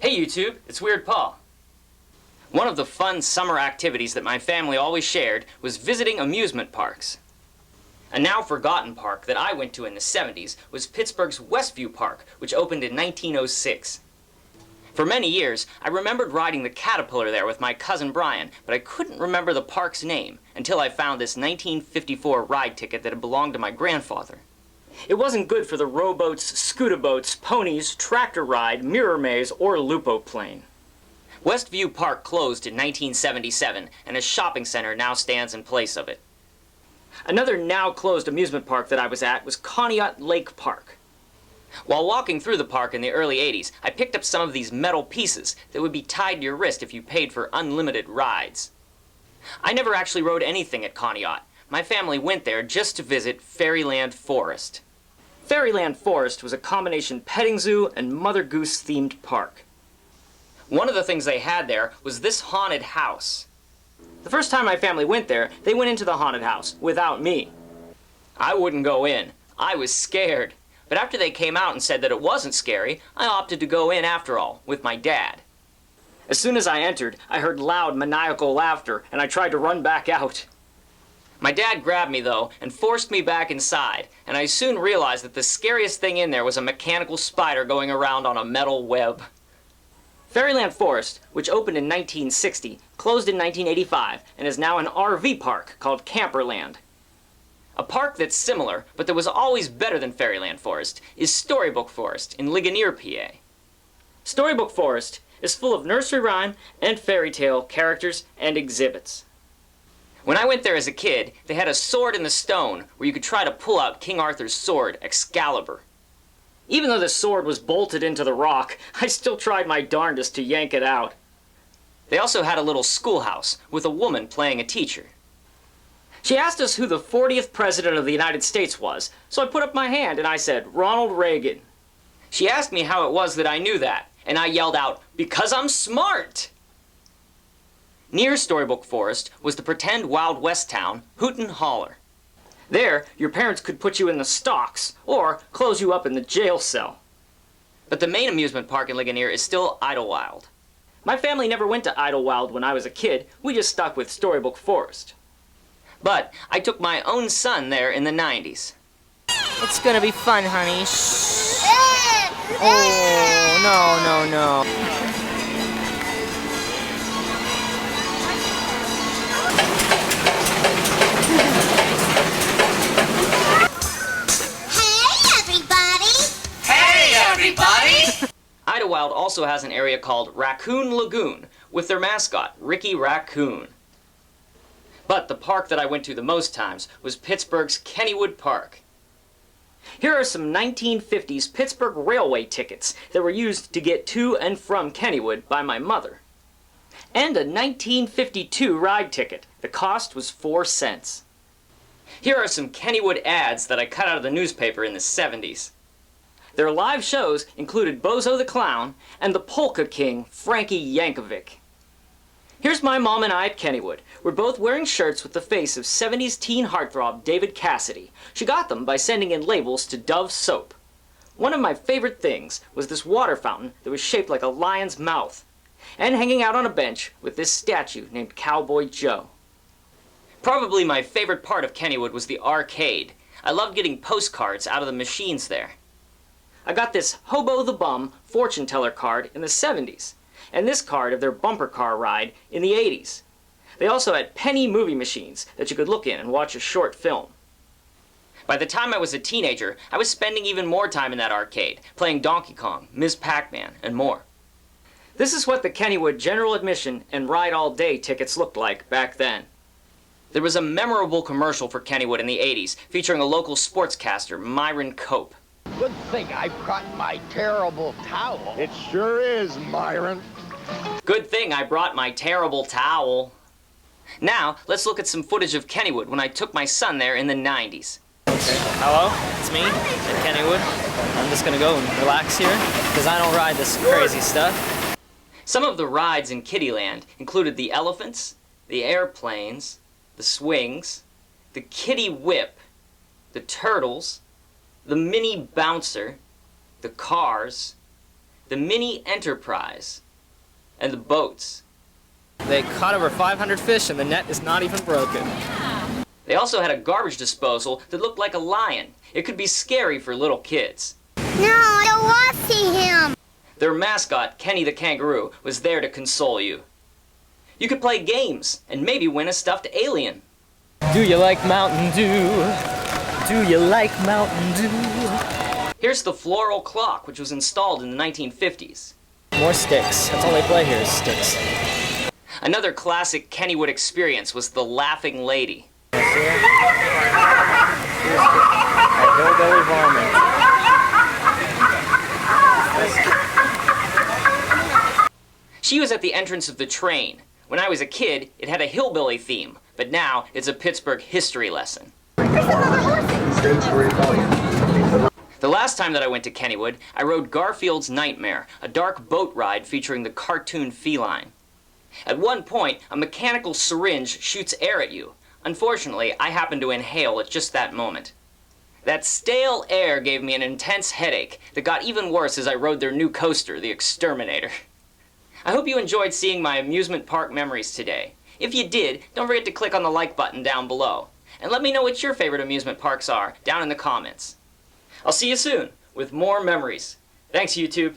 Hey YouTube, it's Weird Paul. One of the fun summer activities that my family always shared was visiting amusement parks. A now forgotten park that I went to in the 70s was Pittsburgh's Westview Park, which opened in 1906. For many years, I remembered riding the Caterpillar there with my cousin Brian, but I couldn't remember the park's name until I found this 1954 ride ticket that had belonged to my grandfather. It wasn't good for the rowboats, scooterboats, ponies, tractor ride, mirror maze, or lupo plane. Westview Park closed in 1977, and a shopping center now stands in place of it. Another now closed amusement park that I was at was Conneaut Lake Park. While walking through the park in the early 80s, I picked up some of these metal pieces that would be tied to your wrist if you paid for unlimited rides. I never actually rode anything at Conneaut. My family went there just to visit Fairyland Forest. Fairyland Forest was a combination petting zoo and Mother Goose themed park. One of the things they had there was this haunted house. The first time my family went there, they went into the haunted house without me. I wouldn't go in. I was scared. But after they came out and said that it wasn't scary, I opted to go in after all, with my dad. As soon as I entered, I heard loud, maniacal laughter, and I tried to run back out. My dad grabbed me, though, and forced me back inside, and I soon realized that the scariest thing in there was a mechanical spider going around on a metal web. Fairyland Forest, which opened in 1960, closed in 1985, and is now an RV park called Camperland. A park that's similar, but that was always better than Fairyland Forest, is Storybook Forest in Ligonier, PA. Storybook Forest is full of nursery rhyme and fairy tale characters and exhibits. When I went there as a kid, they had a sword in the stone where you could try to pull out King Arthur's sword, Excalibur. Even though the sword was bolted into the rock, I still tried my darndest to yank it out. They also had a little schoolhouse with a woman playing a teacher. She asked us who the 40th President of the United States was, so I put up my hand and I said, Ronald Reagan. She asked me how it was that I knew that, and I yelled out, because I'm smart! Near Storybook Forest was the pretend Wild West town, Hooten Holler. There, your parents could put you in the stocks, or close you up in the jail cell. But the main amusement park in Ligonier is still Idlewild. My family never went to Idlewild when I was a kid, we just stuck with Storybook Forest. But I took my own son there in the 90s. It's gonna be fun, honey. Shh. Oh, no. Idlewild also has an area called Raccoon Lagoon, with their mascot, Ricky Raccoon. But the park that I went to the most times was Pittsburgh's Kennywood Park. Here are some 1950s Pittsburgh Railway tickets that were used to get to and from Kennywood by my mother. And a 1952 ride ticket. The cost was 4 cents. Here are some Kennywood ads that I cut out of the newspaper in the 70s. Their live shows included Bozo the Clown and the Polka King, Frankie Yankovic. Here's my mom and I at Kennywood. We're both wearing shirts with the face of 70s teen heartthrob David Cassidy. She got them by sending in labels to Dove soap. One of my favorite things was this water fountain that was shaped like a lion's mouth, and hanging out on a bench with this statue named Cowboy Joe. Probably my favorite part of Kennywood was the arcade. I loved getting postcards out of the machines there. I got this Hobo the Bum fortune teller card in the 70s, and this card of their bumper car ride in the 80s. They also had penny movie machines that you could look in and watch a short film. By the time I was a teenager, I was spending even more time in that arcade, playing Donkey Kong, Ms. Pac-Man, and more. This is what the Kennywood General Admission and Ride All Day tickets looked like back then. There was a memorable commercial for Kennywood in the 80s, featuring a local sportscaster, Myron Cope. Good thing I brought my terrible towel. It sure is, Myron. Good thing I brought my terrible towel. Now, let's look at some footage of Kennywood when I took my son there in the 90s. Hello, it's me at Kennywood. I'm just gonna go and relax here, because I don't ride this crazy stuff. Some of the rides in Kittyland included the elephants, the airplanes, the swings, the kitty whip, the turtles, the mini bouncer, the cars, the Mini Enterprise, and the boats. They caught over 500 fish and the net is not even broken. They also had a garbage disposal that looked like a lion. It could be scary for little kids. No, I don't want to see him. Their mascot, Kenny the Kangaroo, was there to console you. You could play games and maybe win a stuffed alien. Do you like Mountain Dew? Do you like Mountain Dew? Here's the floral clock, which was installed in the 1950s. More sticks. That's all they play here is sticks. Another classic Kennywood experience was the Laughing Lady. A hillbilly varmint. She was at the entrance of the train. When I was a kid, it had a hillbilly theme, but now it's a Pittsburgh history lesson. The last time that I went to Kennywood, I rode Garfield's Nightmare, a dark boat ride featuring the cartoon feline. At one point, a mechanical syringe shoots air at you. Unfortunately, I happened to inhale at just that moment. That stale air gave me an intense headache that got even worse as I rode their new coaster, the Exterminator. I hope you enjoyed seeing my amusement park memories today. If you did, don't forget to click on the like button down below. And let me know what your favorite amusement parks are down in the comments. I'll see you soon with more memories. Thanks, YouTube.